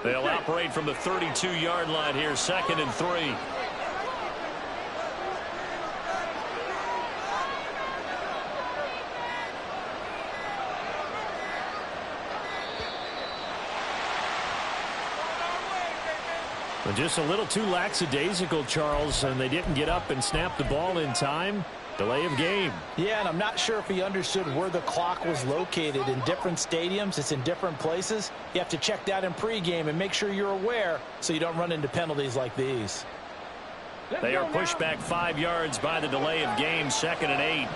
They'll operate from the 32-yard line here, 2nd and 3. Just a little too lackadaisical, Charles, and they didn't get up and snap the ball in time. Delay of game. Yeah, and I'm not sure if he understood where the clock was located. In different stadiums, it's in different places. You have to check that in pregame and make sure you're aware so you don't run into penalties like these. They are pushed back 5 yards by the delay of game, 2nd and 8.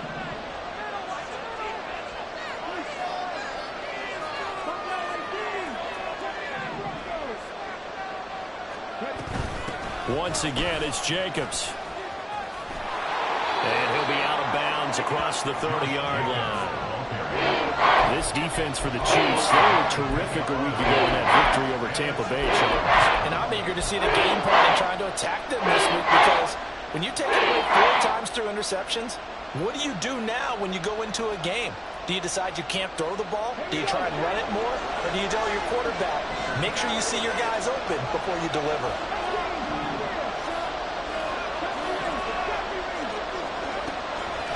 Once again, it's Jacobs. And he'll be out of bounds across the 30-yard line. This defense for the Chiefs, they were terrific a week ago in that victory over Tampa Bay, Charles. And I'm eager to see the game plan and trying to attack them this week, because when you take it away 4 times through interceptions, what do you do now when you go into a game? Do you decide you can't throw the ball? Do you try and run it more? Or do you tell your quarterback, make sure you see your guys open before you deliver?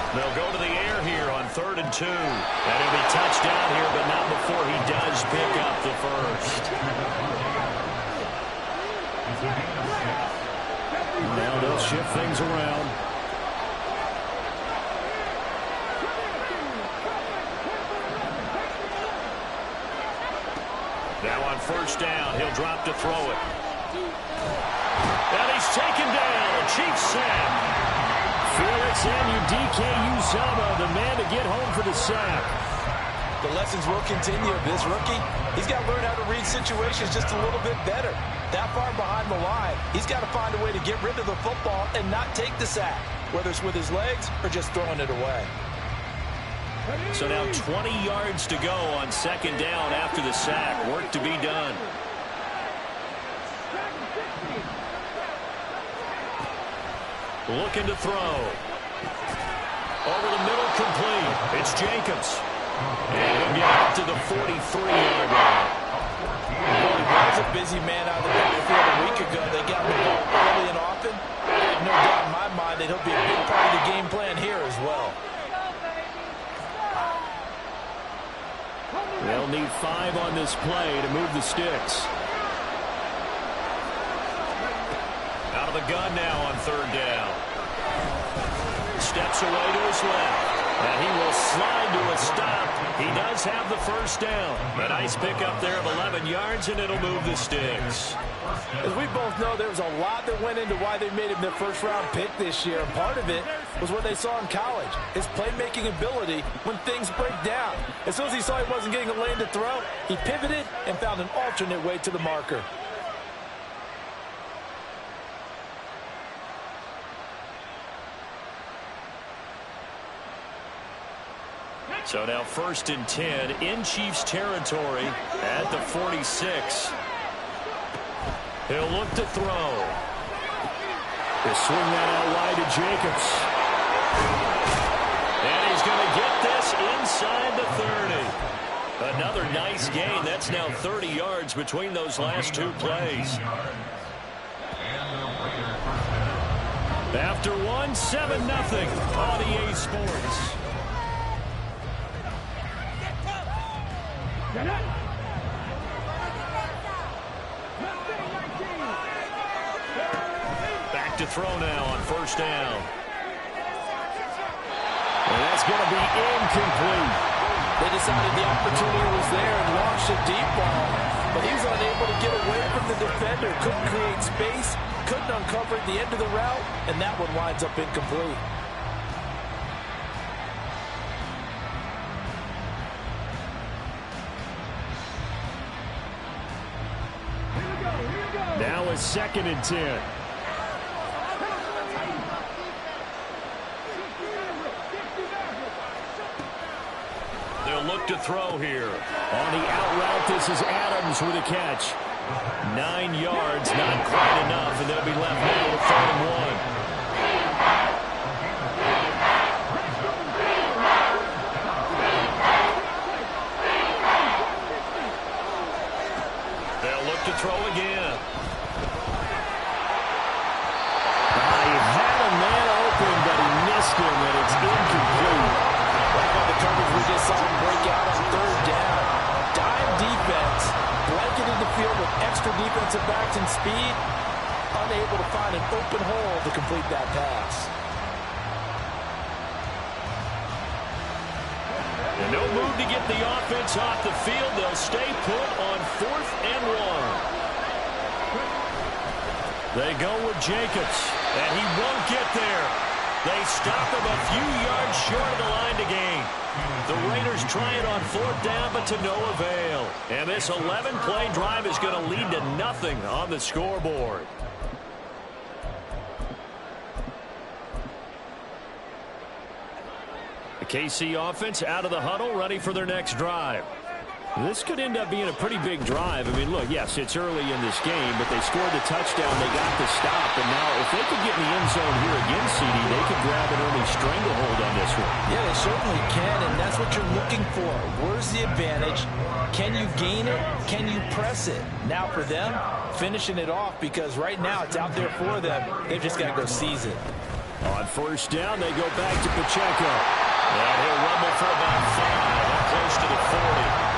They'll go to the air here on 3rd and 2. And he'll be touched down here, but not before he does pick up the first. Now they'll shift things around. Now on 1st down, he'll drop to throw it. And he's taken down. Chiefs sack. Felix Anudike-Uzomah, the man to get home for the sack. The lessons will continue of this rookie. He's got to learn how to read situations just a little bit better. That far behind the line, he's got to find a way to get rid of the football and not take the sack, whether it's with his legs or just throwing it away. So now 20 yards to go on 2nd down after the sack. Work to be done. Looking to throw. Over the middle, complete. It's Jacobs. And he'll get out to the 43-yard line. Boy, that was a busy man out of the backfield a week ago. They got the ball early and often. I have no doubt in my mind that he'll be a big part of the game plan here as well. They'll need 5 on this play to move the sticks. Out of the gun now on 3rd down. Steps away to his left. And he will slide to a stop. He does have the 1st down. A nice pickup there of 11 yards, and it'll move the sticks. As we both know, there was a lot that went into why they made him their 1st-round pick this year. And part of it was what they saw in college, his playmaking ability when things break down. As soon as he saw he wasn't getting a lane to throw, he pivoted and found an alternate way to the marker. So now 1st and 10 in Chiefs territory at the 46. He'll look to throw. He'll swing that out wide to Jacobs. And he's going to get this inside the 30. Another nice gain. That's now 30 yards between those last 2 plays. After 1, 7-0 on EA Sports. Back to throw now on 1st down. And that's going to be incomplete. They decided the opportunity was there and launched a deep ball, but he was unable to get away from the defender. Couldn't create space, couldn't uncover at the end of the route, and that one winds up incomplete. Now a 2nd and 10. They'll look to throw here. On the out route, this is Adams with a catch. 9 yards, not quite enough, and they'll be left now with 3rd and 1. They'll look to throw open hole to complete that pass. And no move to get the offense off the field. They'll stay put on 4th and 1. They go with Jacobs, and he won't get there. They stop him a few yards short of the line to gain. The Raiders try it on 4th down, but to no avail. And this 11-play drive is going to lead to nothing on the scoreboard. The KC offense out of the huddle, ready for their next drive. This could end up being a pretty big drive. I mean, look, yes, it's early in this game, but they scored the touchdown. They got the stop, and now if they could get in the end zone here again, CD, they could grab an early stranglehold on this one. Yeah, they certainly can, and that's what you're looking for. Where's the advantage? Can you gain it? Can you press it? Now for them, finishing it off, because right now it's out there for them. They've just got to go seize it. On 1st down, they go back to Pacheco. And he'll rumble for about 5, up close to the 40.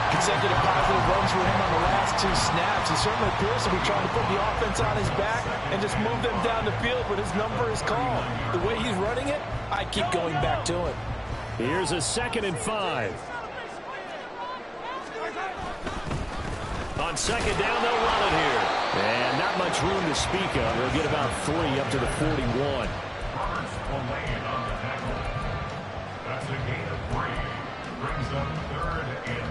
Consecutive positive runs for him on the last 2 snaps. He certainly appears to be trying to put the offense on his back and just move them down the field, but his number is called. The way he's running it, I keep going back to him. Here's a 2nd and 5. On 2nd down, they'll run it here. And not much room to speak of. They'll get about 3 up to the 41. That's a gain of 3. Brings up 3rd and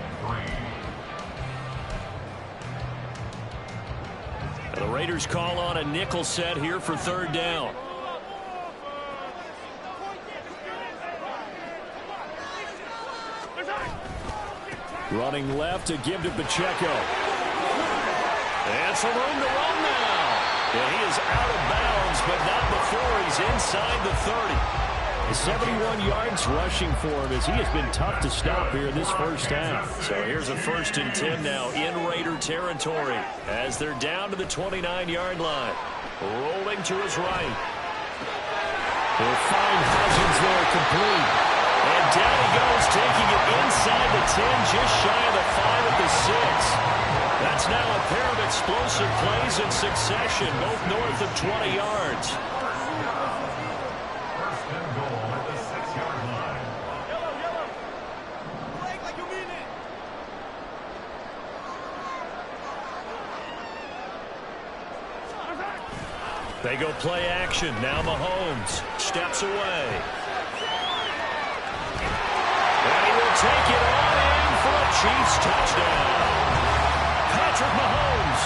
3. The Raiders call on a nickel set here for 3rd down. Running left to give to Pacheco. And some room to run now. And he is out of bounds, but not before he's inside the 30. 71 yards rushing for him as he has been tough to stop here in this 1st half. So here's a 1st and 10 now in Raider territory as they're down to the 29-yard line. Rolling to his right. They'll find Cousins there complete. And down he goes, taking it inside the 10, just shy of the 5 at the 6. That's now a pair of explosive plays in succession, both north of 20 yards. They go play action. Now Mahomes steps away. And he will take it on in for a Chiefs touchdown. Patrick Mahomes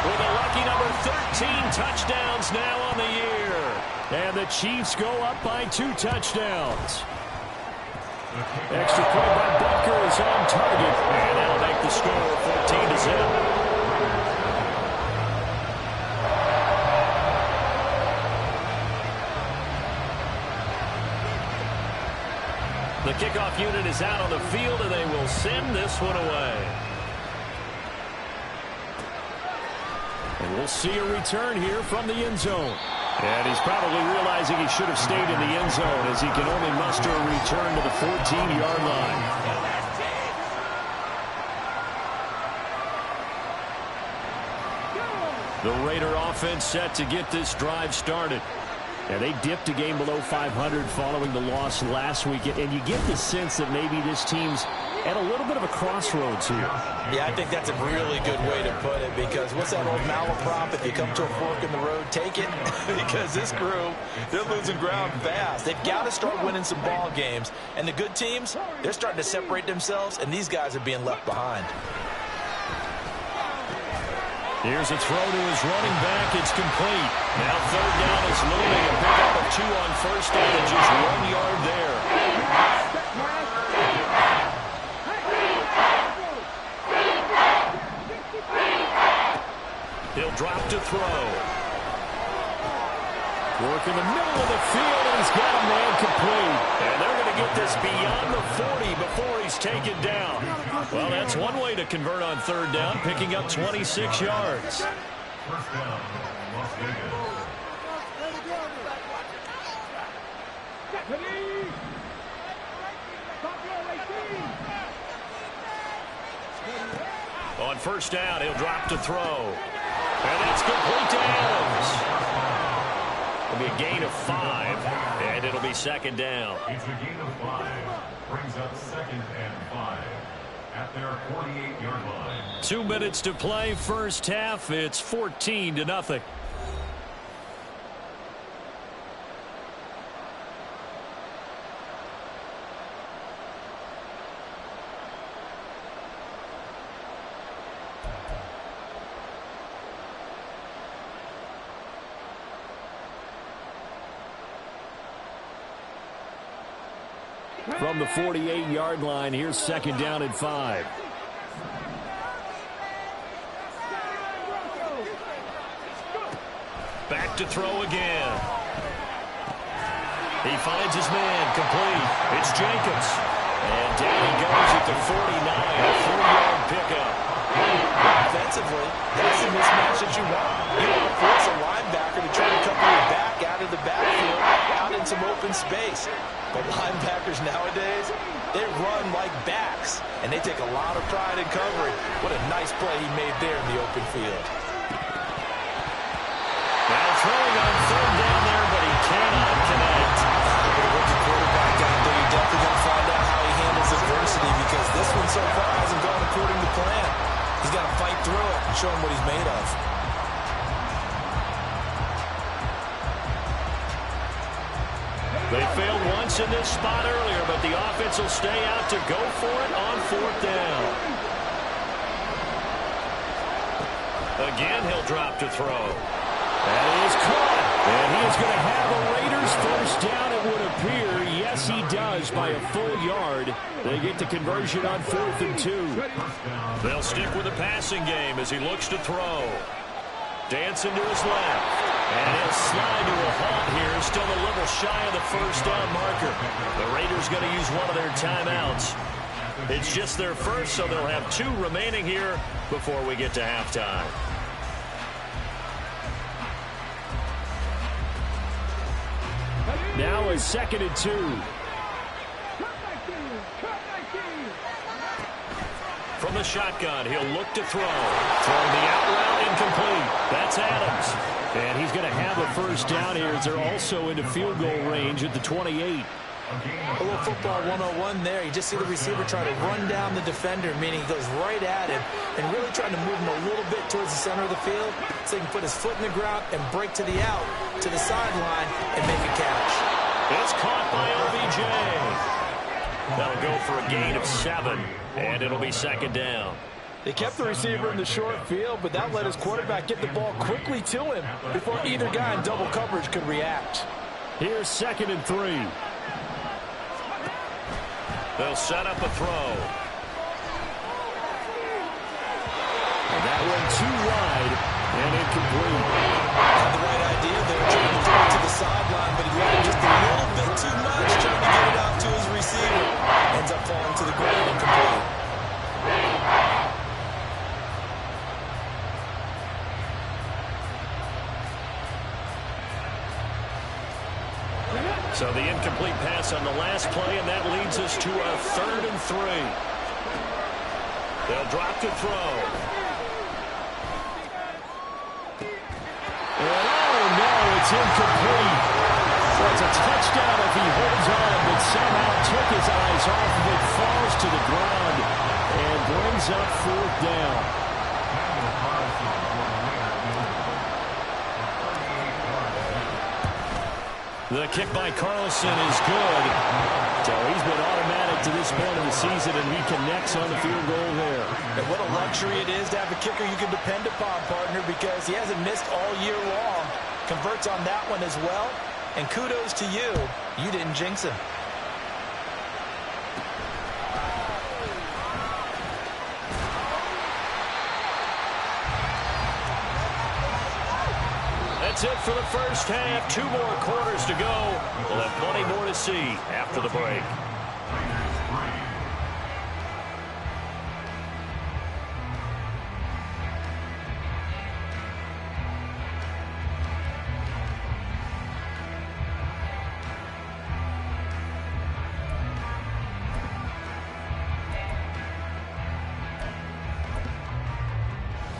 with a lucky number 13 touchdowns now on the year. And the Chiefs go up by 2 touchdowns. Extra point by Butker is on target. And that'll make the score 14-0. The kickoff unit is out on the field, and they will send this one away. And we'll see a return here from the end zone. And he's probably realizing he should have stayed in the end zone as he can only muster a return to the 14-yard line. The Raider offense set to get this drive started. And they dipped a game below 500 following the loss last week. And you get the sense that maybe this team's at a little bit of a crossroads here. Yeah, I think that's a really good way to put it, because what's that old malaprop? If you come to a fork in the road, take it. Because this crew, they're losing ground fast. They've got to start winning some ball games. And the good teams, they're starting to separate themselves, and these guys are being left behind. Here's a throw to his running back. It's complete. Now 3rd down is looming. A pickup of 2 on 1st down and just 1 yard there. He'll drop to throw. Work in the middle of the field, and he's got a man complete. And they're going to get this beyond the 40 before he's taken down. Well, that's one way to convert on 3rd down, picking up 26 yards. 1st down, Las Vegas. On 1st down, he'll drop to throw. And that's complete to Adams. It'll be a gain of 5, and it'll be second down. It's a gain of 5. Brings up 2nd and 5 at their 48-yard line. 2 minutes to play, first half. It's 14-0. From the 48-yard line, here's second down and 5. Back to throw again. He finds his man, complete. It's Jacobs. And down he goes at the 49, a 4-yard pickup. Offensively, that's the mismatch that you want. You want to force a linebacker to try to cover your back out of the backfield, out in some open space. But linebackers nowadays, they run like backs, and they take a lot of pride in covering. What a nice play he made there in the open field. Now throwing on third down there, but he cannot connect. With a rookie quarterback out there, you're definitely going to find out how he handles adversity, because this one so far hasn't gone according to plan. He's got to fight through it and show him what he's made of. They failed once in this spot earlier, but the offense will stay out to go for it on fourth down. Again, he'll drop to throw. That is caught. And he is going to have the Raiders first down, it would appear. Yes, he does, by a full yard. They get the conversion on 4th and 2. They'll stick with the passing game as he looks to throw. Dancing to his left. And he'll slide to a halt here, still a little shy of the first down marker. The Raiders going to use one of their timeouts. It's just their first, so they'll have 2 remaining here before we get to halftime. Now is 2nd and 2. From the shotgun, he'll look to throw. Throwing the out route, incomplete. That's Adams. And he's going to have a first down here as they're also into field goal range at the 28. A little football 101 there. You just see the receiver try to run down the defender, meaning he goes right at him and really trying to move him a little bit towards the center of the field so he can put his foot in the ground and break to the out, to the sideline, and make a catch. It's caught by OBJ. That'll go for a gain of 7, and it'll be second down. They kept the receiver in the short field, but that let his quarterback get the ball quickly to him before either guy in double coverage could react. Here's 2nd and 3. They'll set up a throw. And that one too wide and incomplete. Had the right idea there, trying to throw it to the sideline, but he let it just a little bit too much, trying to get it out to his receiver. Ends up falling to the ground incomplete. So the incomplete pass on the last play, and that leads us to a 3rd and 3. They'll drop to throw. And oh no, it's incomplete. So it's a touchdown if he holds on, but somehow took his eyes off of it, falls to the ground, and brings up 4th down. The kick by Carlson is good. So he's been automatic to this point of the season, and he connects on the field goal there. And what a luxury it is to have a kicker you can depend upon, partner, because he hasn't missed all year long. Converts on that one as well. And kudos to you. You didn't jinx him. That's it for the first half. 2 more quarters to go. We'll have plenty more to see after the break.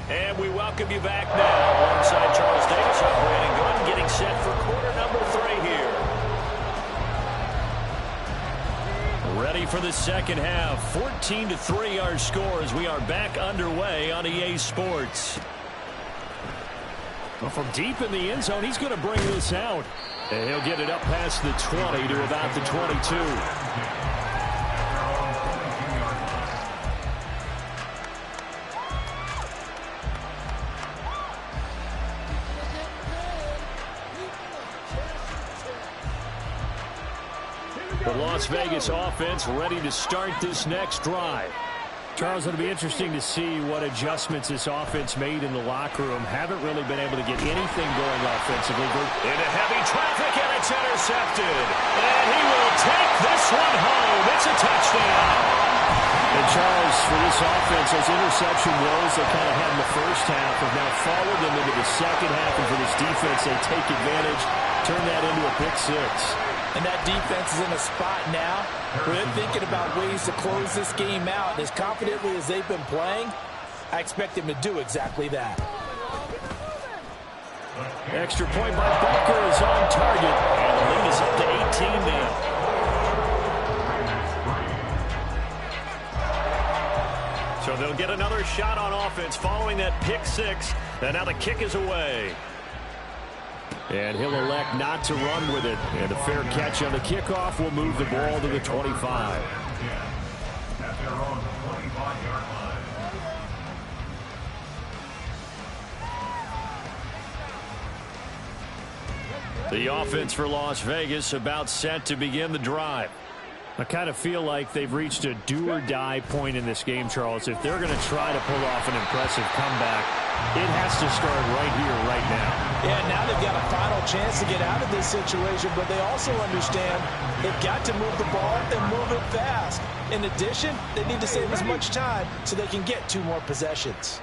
And we welcome you back now alongside Charles Davis, operating gun, getting set for quarter number play here. Ready for the second half. 14-3 our score as we are back underway on EA Sports. Well, from deep in the end zone, he's going to bring this out. And he'll get it up past the 20 to about the 22. The Las Vegas offense ready to start this next drive. Charles, it'll be interesting to see what adjustments this offense made in the locker room. Haven't really been able to get anything going offensively. Into heavy traffic, and it's intercepted. And he will take this one home. It's a touchdown. And Charles, for this offense, those interception woes they kind of had in the first half have now followed them into the second half. And for this defense, they take advantage, turn that into a pick six. And that defense is in a spot now where they're thinking about ways to close this game out. As confidently as they've been playing, I expect them to do exactly that. Extra point by Butker is on target. And the lead is up to 18 now. So they'll get another shot on offense following that pick six. And now the kick is away. And he'll elect not to run with it. And a fair catch on the kickoff will move the ball to the 25. At their own 25-yard line. The offense for Las Vegas about set to begin the drive. I kind of feel like they've reached a do-or-die point in this game, Charles. If they're going to try to pull off an impressive comeback, it has to start right here, right now. Yeah, now they've got a final chance to get out of this situation, but they also understand they've got to move the ball and move it fast. In addition, they need to save as much time so they can get 2 more possessions.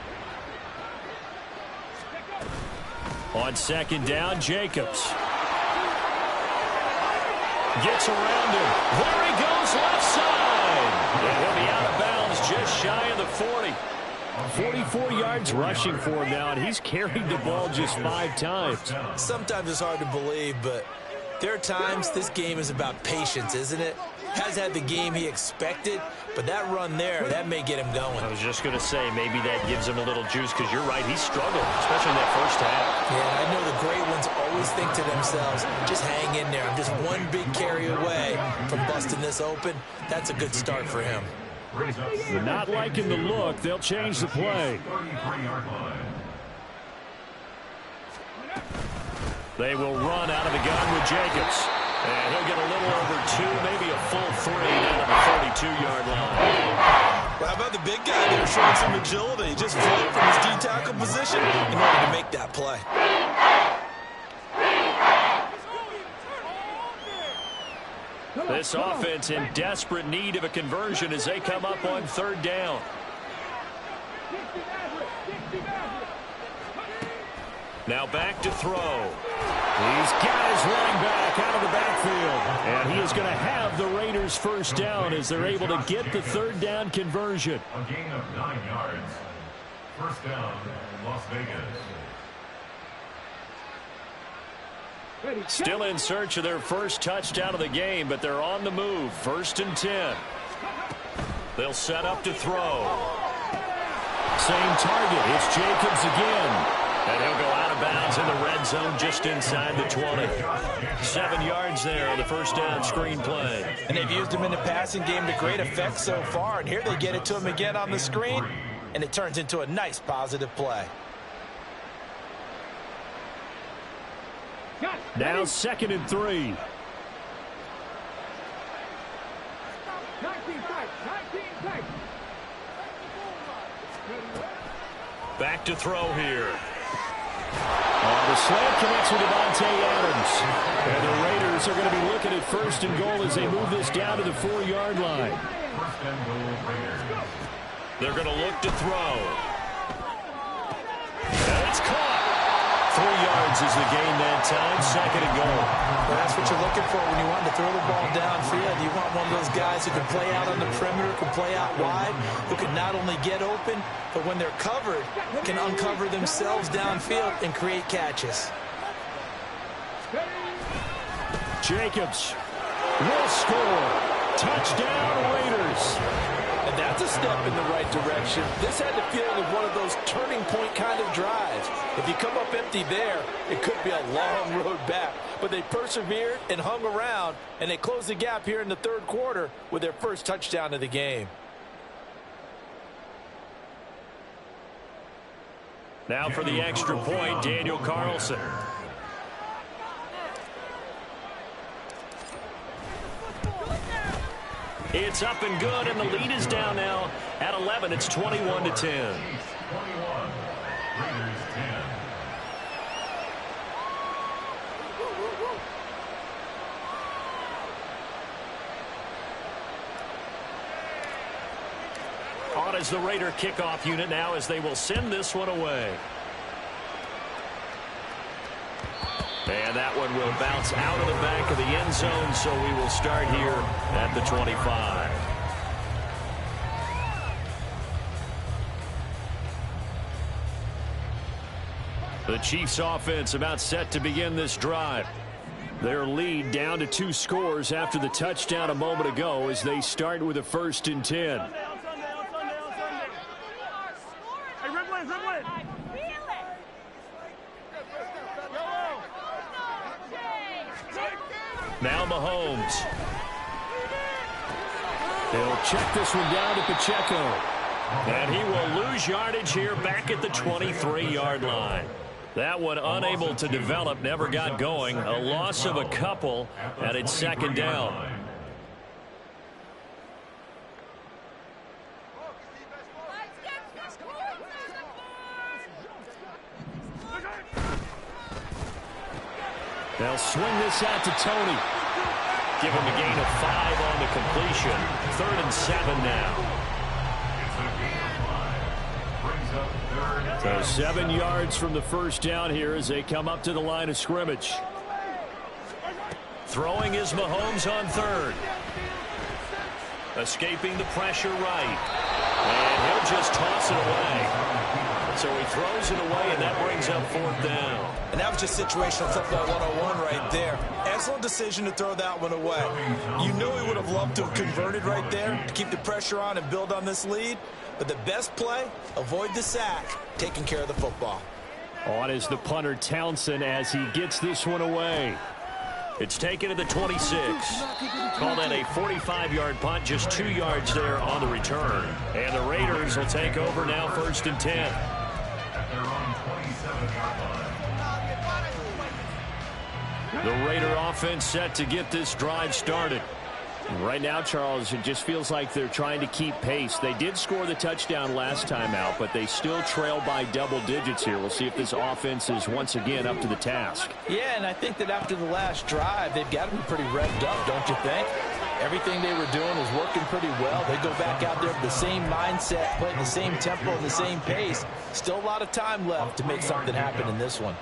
On second down, Jacobs. Gets around him. There he goes, left side. And he'll be out of bounds just shy of the 40. 44 yards rushing for him now, and he's carried the ball just 5 times. Sometimes it's hard to believe, but there are times this game is about patience, isn't it? Has had the game he expected, but that run there, that may get him going. I was just going to say, maybe that gives him a little juice, because you're right, he struggled, especially in that first half. Yeah, I know the great ones always think to themselves, just hang in there. I'm just one big carry away from busting this open. That's a good start for him. Not liking the look. They'll change the play. They will run out of the gun with Jacobs. And he'll get a little over 2, maybe a full 3 down to the 42-yard line. Well, how about the big guy there showing some agility? He just flipped from his D-tackle position in order to make that play. This offense in desperate need of a conversion as they come up on third down. Now back to throw. He's got his running back out of the backfield. And he is going to have the Raiders first down as they're able to get the third down conversion. A gain of 9 yards. First down, Las Vegas. Still in search of their first touchdown of the game, but they're on the move. 1st and 10. They'll set up to throw. Same target. It's Jacobs again. And he'll go out of bounds in the red zone just inside the 20. 7 yards there on the first down screen play. And they've used him in the passing game to great effect so far. And here they get it to him again on the screen, and it turns into a nice positive play. Now 2nd and 3. Back to throw here. The slant connects with Davante Adams. And the Raiders are going to be looking at 1st and goal as they move this down to the 4-yard line. They're going to look to throw. And it's caught. 3 yards is the gain that time. 2nd and goal. Well, that's what you're looking for when you want to throw the ball downfield. You want one of those guys who can play out on the perimeter, can play out wide, who can not only get open, but when they're covered, can uncover themselves downfield and create catches. Jacobs will score. Touchdown, Raiders. And that's a step in the right direction. This had the feeling of one of those turning point kind of drives. If you come up empty there, it could be a long road back. But they persevered and hung around, and they closed the gap here in the third quarter with their first touchdown of the game. Now for the extra point, Daniel Carlson. It's up and good, and the lead is down now at 11. It's 21-10. 21. Raiders 10. On as the Raider kickoff unit now as they will send this one away. And that one will bounce out of the back of the end zone, so we will start here at the 25. The Chiefs offense about set to begin this drive. Their lead down to 2 scores after the touchdown a moment ago as they start with a 1st and 10. Now Mahomes. He'll check this one down to Pacheco. And he will lose yardage here back at the 23-yard line. That one unable to develop, never got going. A loss of a couple, and it's 2nd down. They'll swing this out to Tony. Give him a gain of 5 on the completion. 3rd and 7 now. So 7 yards from the first down here as they come up to the line of scrimmage. Throwing is Mahomes on 3rd. Escaping the pressure right. And he'll just toss it away. So he throws it away, and that brings up 4th down. And that was just situational football 101 right there. Excellent decision to throw that one away. You know he would have loved to have converted right there to keep the pressure on and build on this lead. But the best play, avoid the sack, taking care of the football. On is the punter Townsend as he gets this one away. It's taken to the 26. Call that a 45-yard punt, just 2 yards there on the return. And the Raiders will take over now, 1st and 10. At their own 27-yard line. The Raider offense set to get this drive started. Right now, Charles, it just feels like they're trying to keep pace. They did score the touchdown last time out, but they still trail by double digits here. We'll see if this offense is once again up to the task. Yeah, and I think that after the last drive, they've got to be pretty revved up, don't you think? Everything they were doing was working pretty well. They go back out there with the same mindset, playing the same tempo and the same pace. Still a lot of time left to make something happen in this one.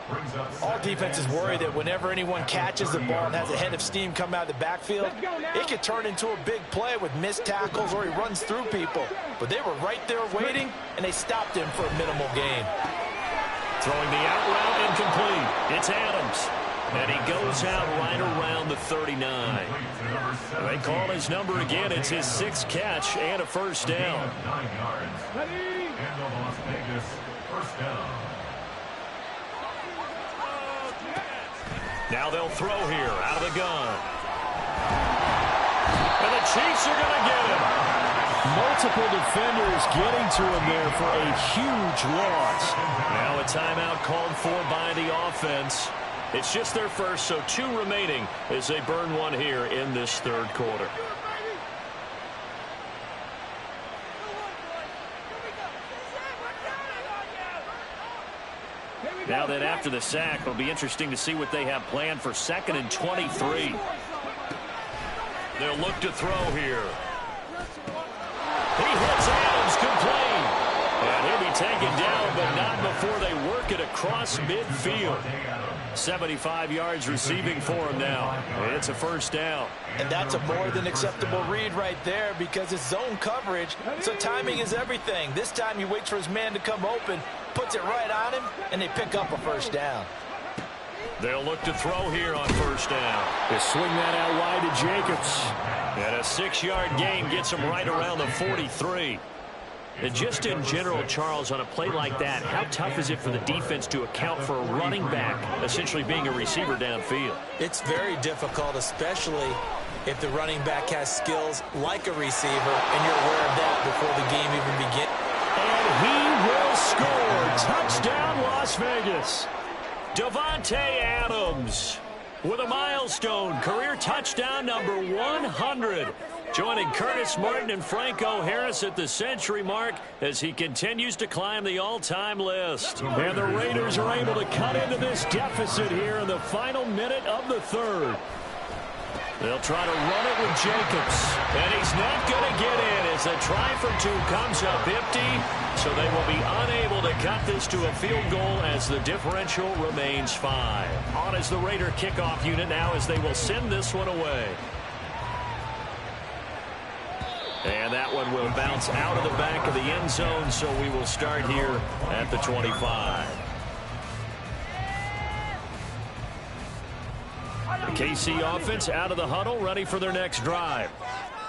All defenses worry that whenever anyone catches the ball and has a head of steam come out of the backfield, it could turn into a big play with missed tackles or he runs through people. But they were right there waiting, and they stopped him for a minimal gain. Throwing the out route incomplete. It's Adams. And he goes out right around the 39. They call his number again. It's his 6th catch and a 1st down. 9 yards. And the Las Vegas 1st down. Now they'll throw here out of the gun. And the Chiefs are going to get him. Multiple defenders getting to him there for a huge loss. Now a timeout called for by the offense. It's just their first, so 2 remaining as they burn one here in this 3rd quarter. Now then, after the sack, it'll be interesting to see what they have planned for 2nd and 23. They'll look to throw here. He hits Adams complete. And he'll be taken down, but not before they work it across midfield. 75 yards receiving for him now. It's a 1st down. And that's a more than acceptable read right there because it's zone coverage, so timing is everything. This time he waits for his man to come open, puts it right on him, and they pick up a 1st down. They'll look to throw here on first down. They swing that out wide to Jacobs. And a 6-yard gain gets him right around the 43. And just in general, Charles, on a play like that, how tough is it for the defense to account for a running back essentially being a receiver downfield? It's very difficult, especially if the running back has skills like a receiver, and you're aware of that before the game even begins. And he will score. Touchdown, Las Vegas. Davante Adams with a milestone career touchdown number 100. Joining Curtis Martin and Franco Harris at the century mark as he continues to climb the all-time list. And the Raiders are able to cut into this deficit here in the final minute of the third. They'll try to run it with Jacobs. And he's not going to get in as the try for two comes up empty. So they will be unable to cut this to a field goal as the differential remains 5. On is the Raider kickoff unit now as they will send this one away. And that one will bounce out of the back of the end zone, so we will start here at the 25. The KC offense out of the huddle, ready for their next drive.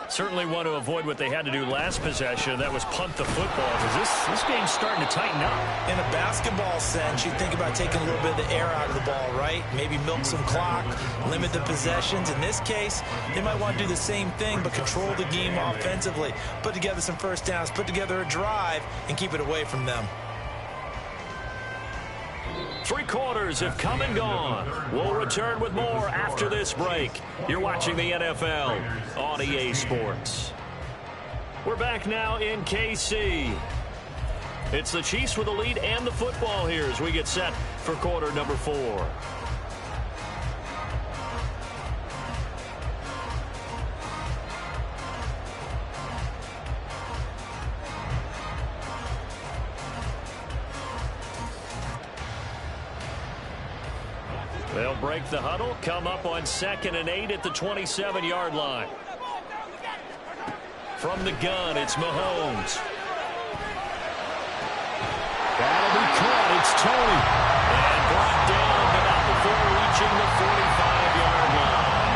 Certainly want to avoid what they had to do last possession. That was punt the football, because this game's starting to tighten up. In a basketball sense, you think about taking a little bit of the air out of the ball, right? Maybe milk some clock, limit the possessions. In this case, they might want to do the same thing, but control the game offensively. Put together some first downs, put together a drive, and keep it away from them. 3 quarters have come and gone. We'll return with more after this break. You're watching the NFL on EA Sports. We're back now in KC. It's the Chiefs with the lead and the football here as we get set for quarter number 4. They'll break the huddle, come up on 2nd and 8 at the 27-yard line. From the gun, it's Mahomes. That'll be caught. It's Tony. And brought down, but not before reaching the 45-yard line.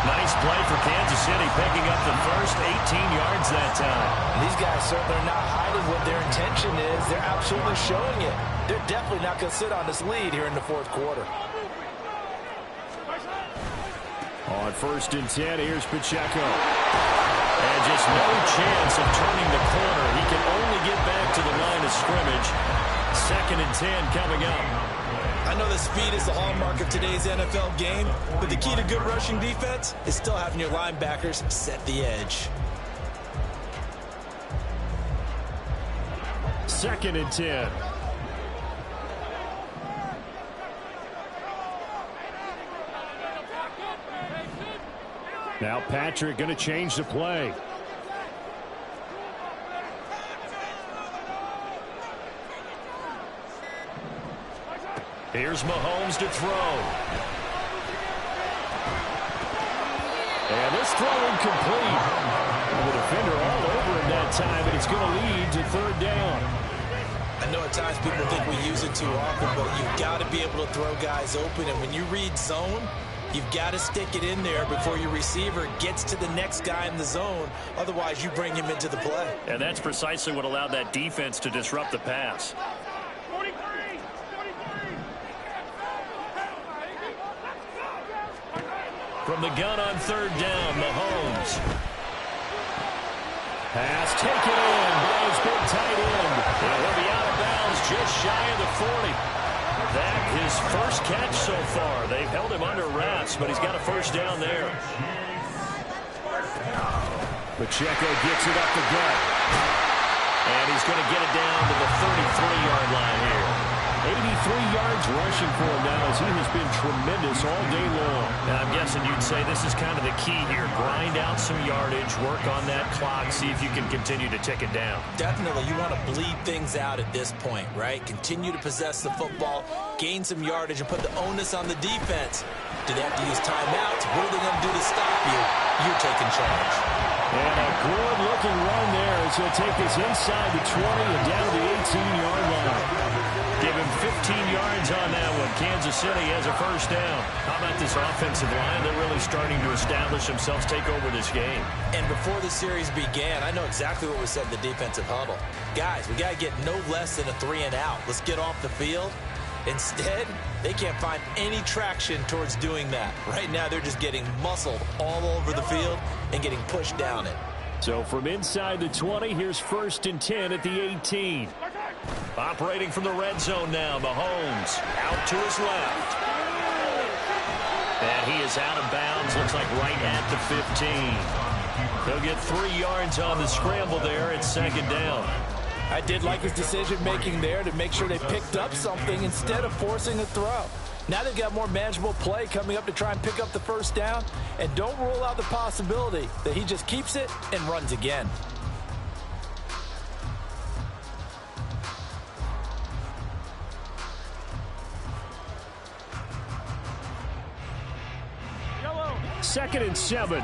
Nice play for Kansas City, picking up the first 18 yards that time. These guys certainly are not hiding what their intention is. They're absolutely showing it. They're definitely not going to sit on this lead here in the 4th quarter. On 1st and 10, here's Pacheco. And just no chance of turning the corner. He can only get back to the line of scrimmage. 2nd and 10 coming up. I know the speed is the hallmark of today's NFL game, but the key to good rushing defense is still having your linebackers set the edge. 2nd and 10. Now Patrick going to change the play. Here's Mahomes to throw. And this throw incomplete. The defender all over him that time, and it's going to lead to 3rd down. I know at times people think we use it too often, but you've got to be able to throw guys open. And when you read zone, you've got to stick it in there before your receiver gets to the next guy in the zone. Otherwise, you bring him into the play. And that's precisely what allowed that defense to disrupt the pass. From the gun on 3rd down, Mahomes. Pass taken in by his big tight end. And he'll be out of bounds just shy of the 40. That his first catch so far. They've held him under wraps, but he's got a first down there. Pacheco gets it up the gut. And he's going to get it down to the 33-yard line here. 83 yards rushing for him now as he has been tremendous all day long. Now, I'm guessing you'd say this is kind of the key here. Grind out some yardage, work on that clock, see if you can continue to tick it down. Definitely, you want to bleed things out at this point, right? Continue to possess the football, gain some yardage, and put the onus on the defense. Do they have to use timeouts? What are they going to do to stop you? You're taking charge. And a good-looking run there as he'll take this inside the 20 and down to the 18-yard line. Give him 15 yards on that one. Kansas City has a first down. How about this offensive line? They're really starting to establish themselves, take over this game. And before the series began, I know exactly what was said in the defensive huddle. Guys, we got to get no less than a 3-and-out. Let's get off the field. Instead, they can't find any traction towards doing that. Right now, they're just getting muscled all over the field and getting pushed down it. So from inside the 20, here's 1st and 10 at the 18. Operating from the red zone now, Mahomes out to his left. And he is out of bounds, looks like right at the 15. He'll get 3 yards on the scramble there. It's 2nd down. I did like his decision-making there to make sure they picked up something instead of forcing a throw. Now they've got more manageable play coming up to try and pick up the first down. And don't rule out the possibility that he just keeps it and runs again. Second and 7.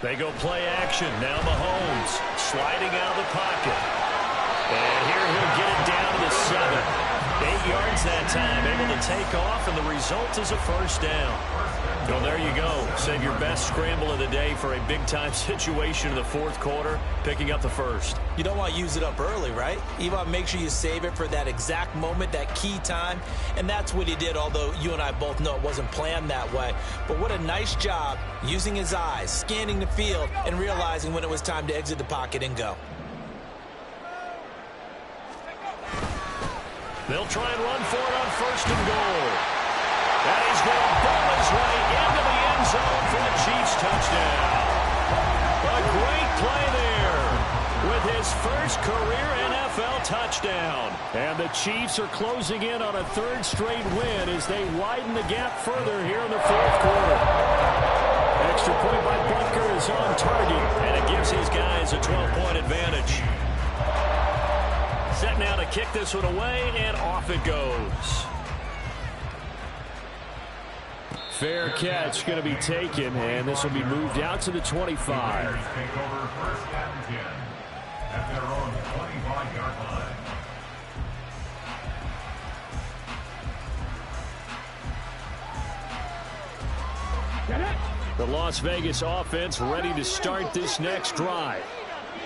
They go play action. Now Mahomes sliding out of the pocket. And here he'll get it down to the 7. 8 yards that time, able to take off, and the result is a first down. Well, there you go. Save your best scramble of the day for a big-time situation in the 4th quarter, picking up the first. You don't want to use it up early, right? You want to make sure you save it for that exact moment, that key time, and that's what he did, although you and I both know it wasn't planned that way. But what a nice job using his eyes, scanning the field, and realizing when it was time to exit the pocket and go. They'll try and run for it on 1st and goal. And he's going to ball his way into the end zone for the Chiefs touchdown. A great play there with his first career NFL touchdown. And the Chiefs are closing in on a 3rd straight win as they widen the gap further here in the 4th quarter. Extra point by Butker is on target, and it gives his guys a 12-point advantage. Set now to kick this one away, and off it goes. Fair catch going to be taken, and this will be moved out to the 25. Take over 1st and 10 at their own 25-yard line. The Las Vegas offense ready to start this next drive.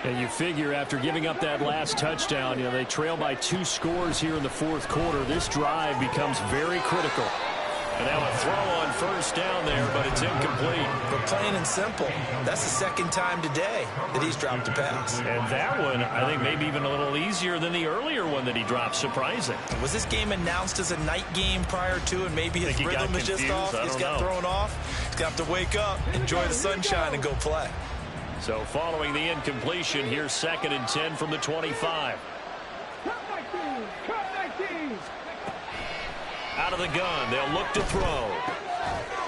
And you figure after giving up that last touchdown, they trail by 2 scores here in the 4th quarter. This drive becomes very critical. And now a throw on 1st down there, but it's incomplete. But plain and simple, that's the 2nd time today that he's dropped a pass. And that one, I think, maybe even a little easier than the earlier one that he dropped. Surprising. Was this game announced as a night game prior to, and maybe his rhythm is just off? He's got thrown off. He's going to have to wake up, enjoy the sunshine, and go play. So following the incompletion, here's 2nd and 10 from the 25. Out of the gun, they'll look to throw.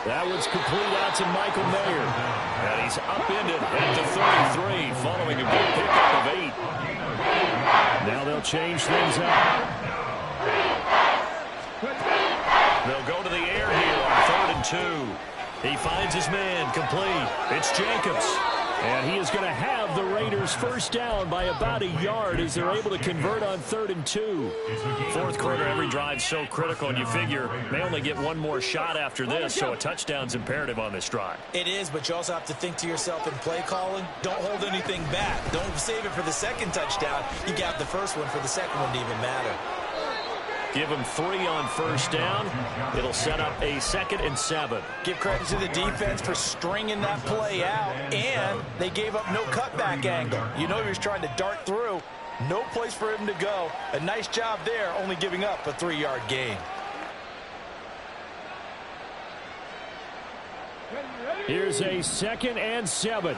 That one's complete out to Michael Mayer. And he's upended at the 33, following a good pickup of 8. Now they'll change things up. They'll go to the air here on 3rd and 2. He finds his man, complete. It's Jacobs. And he is going to have the Raiders first down by about a yard as they're able to convert on 3rd and 2. 4th quarter, every drive's so critical, and you figure they only get one more shot after this, so a touchdown's imperative on this drive. It is, but you also have to think to yourself in play calling, don't hold anything back. Don't save it for the 2nd touchdown. You got the first one for the 2nd one to even matter. Give him 3 on 1st down. It'll set up a 2nd and 7. Give credit to the defense for stringing that play out, and they gave up no cutback angle. You know he was trying to dart through. No place for him to go. A nice job there, only giving up a 3-yard gain. Here's a 2nd and 7.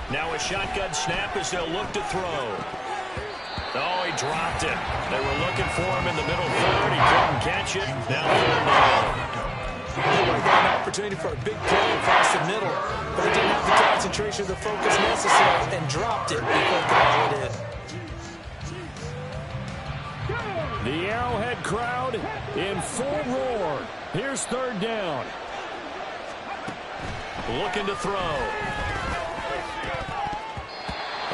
Now a shotgun snap as they'll look to throw. Oh, he dropped it. They were looking for him in the middle 3rd. He couldn't catch it. Now 3rd down. They got an opportunity for a big play across the middle, but they didn't have the concentration or the focus necessary and dropped it before they got it in. The The Arrowhead crowd in full roar. Here's third down. Looking to throw.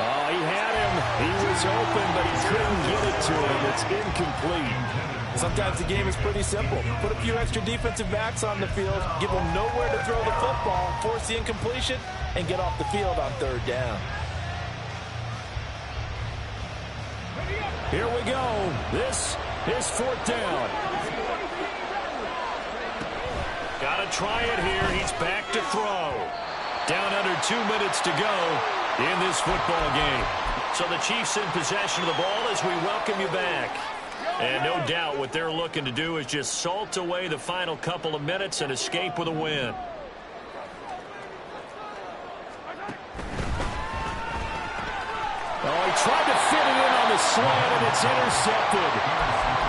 Oh, he had him. He was open, but he couldn't get it to him. It's incomplete. Sometimes the game is pretty simple. Put a few extra defensive backs on the field, give them nowhere to throw the football, force the incompletion, and get off the field on third down. Here we go. This is fourth down. Got to try it here. He's back to throw. Down under 2 minutes to go in this football game. So the Chiefs in possession of the ball as we welcome you back. And no doubt what they're looking to do is just salt away the final couple of minutes and escape with a win. Oh, he tried to fit it in on the slant, and it's intercepted.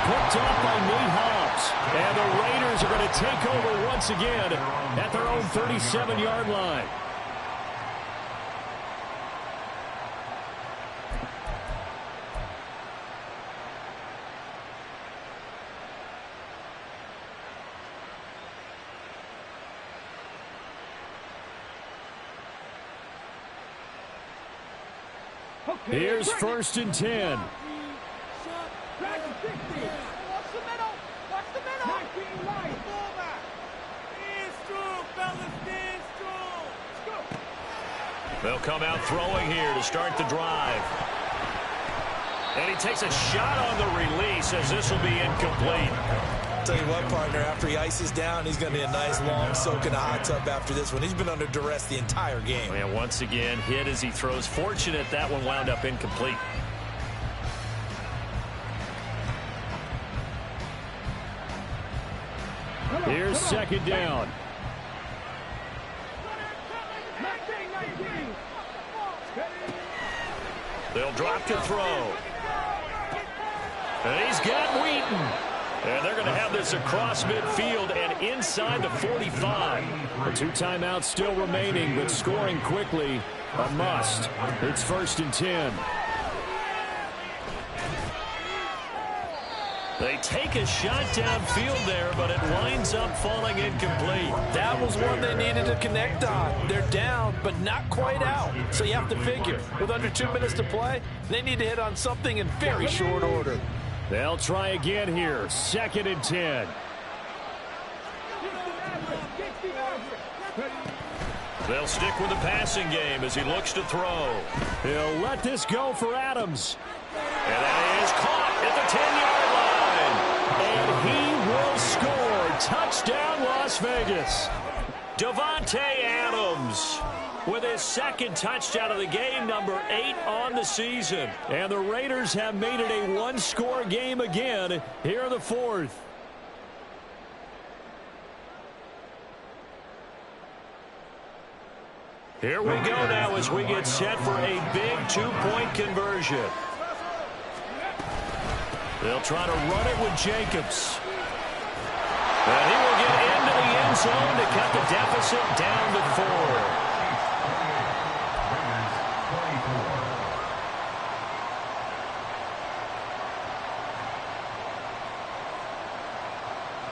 Picked off by Nate Hobbs. And the Raiders are going to take over once again at their own 37-yard line. Here's first and 10. They'll come out throwing here to start the drive. And he takes a shot on the release as this will be incomplete. Tell you what, partner, after he ices down, he's going to need a nice long soak in a hot tub after this one. He's been under duress the entire game. And once again, hit as he throws. Fortunate that one wound up incomplete. Here's second down. They'll drop to throw. And he's got Wheaton. And they're going to have this across midfield and inside the 45. The 2 timeouts still remaining, but scoring quickly a must. It's first and 10. They take a shot downfield there, but it winds up falling incomplete. That was one they needed to connect on. They're down, but not quite out. So you have to figure, with under 2 minutes to play, they need to hit on something in very short order. They'll try again here. Second and 10. They'll stick with the passing game as he looks to throw. He'll let this go for Adams. And that is caught at the 10-yard line. And he will score. Touchdown, Las Vegas. Davante Adams with his second touchdown of the game, number 8 on the season. And the Raiders have made it a one-score game again here in the fourth. Here we go now as we get set for a big 2-point conversion. They'll try to run it with Jacobs. And he will get into the end zone to cut the deficit down to 4.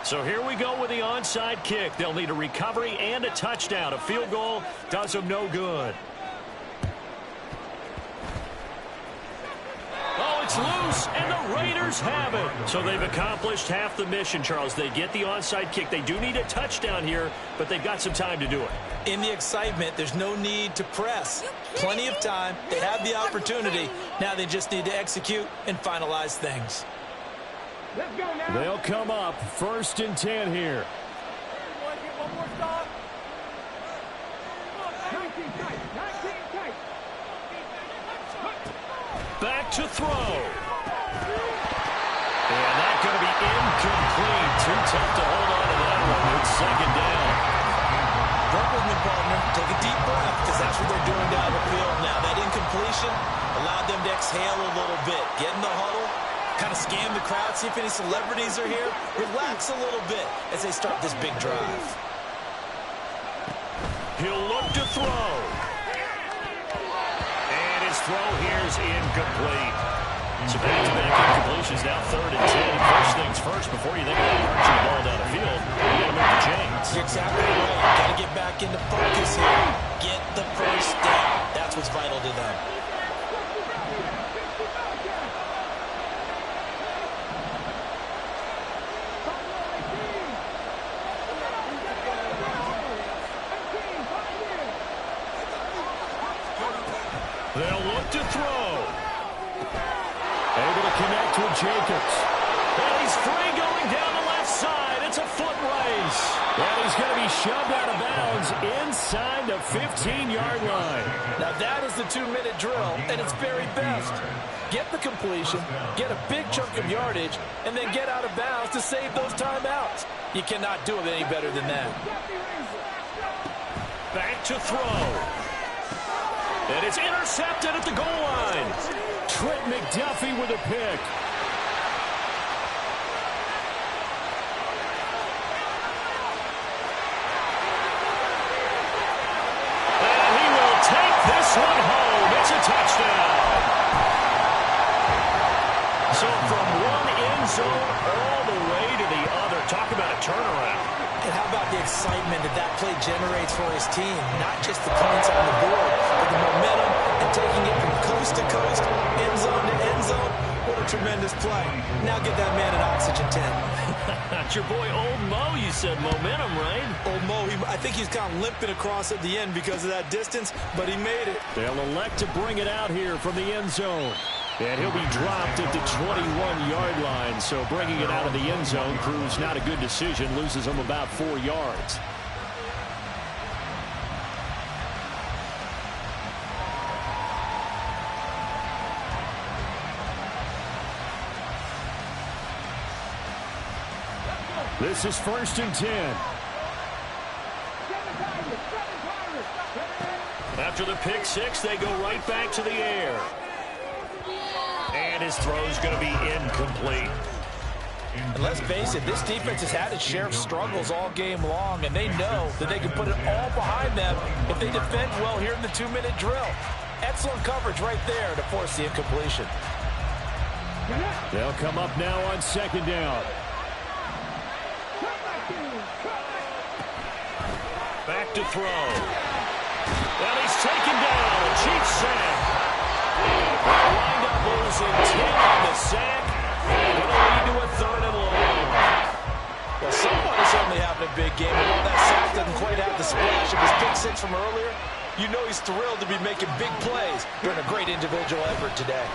So here we go with the onside kick. They'll need a recovery and a touchdown. A field goal does them no good. Oh, it's loose, and the Raiders have it. So they've accomplished half the mission, Charles. They get the onside kick. They do need a touchdown here, but they've got some time to do it. In the excitement, there's no need to press. Plenty of time. They have the opportunity. Now they just need to execute and finalize things. They'll come up first and 10 here. Back to throw. And that's going to be incomplete. Too tough to hold on to that one. It's second down. Work with me, partner. Take a deep breath, because that's what they're doing down the field now. That incompletion allowed them to exhale a little bit. Get in the huddle. Kind of scan the crowd, see if any celebrities are here. Relax a little bit as they start this big drive. He'll look to throw. And his throw here is incomplete. So back-to-back incompletions, now 3rd and 10. And first things first, before you think about marching the ball down the field, you got to make the chains. You're exactly right. Got to get back into focus here. Get the first down. That's what's vital to them. They'll look to throw. Able to connect with Jacobs. And he's free going down the left side. It's a foot race. And he's going to be shoved out of bounds inside the 15-yard line. Now that is the 2-minute drill, and it's very best. Get the completion, get a big chunk of yardage, and then get out of bounds to save those timeouts. You cannot do it any better than that. Back to throw. And it's intercepted at the goal line. Trent McDuffie with a pick. And he will take this one home. It's a touchdown. So from one end zone all the way to the other. Talk about a turnaround. And how about the excitement that that play generates for his team? Not just the points on the board, but the momentum and taking it from coast to coast, end zone to end zone. What a tremendous play. Now get that man an oxygen tent. That's your boy Old Mo, you said momentum, right? Old Mo, I think he's kind of limping across at the end because of that distance, but he made it. They'll elect to bring it out here from the end zone. And he'll be dropped at the 21-yard line. So bringing it out of the end zone proves not a good decision. Loses him about 4 yards. This is 1st and 10. After the pick six, they go right back to the air. And his throw's going to be incomplete. And let's face it, this defense has had its share of struggles all game long, and they know that they can put it all behind them if they defend well here in the 2-minute drill. Excellent coverage right there to force the incompletion. They'll come up now on 2nd down. Back to throw. And he's taken down. A cheap sack. They'll wind up losing 10 on the sack. And it'll lead to a 3rd and long. Well, someone is certainly having a big game. And while that sack doesn't quite have the splash of his pick six from earlier, you know he's thrilled to be making big plays during a great individual effort today.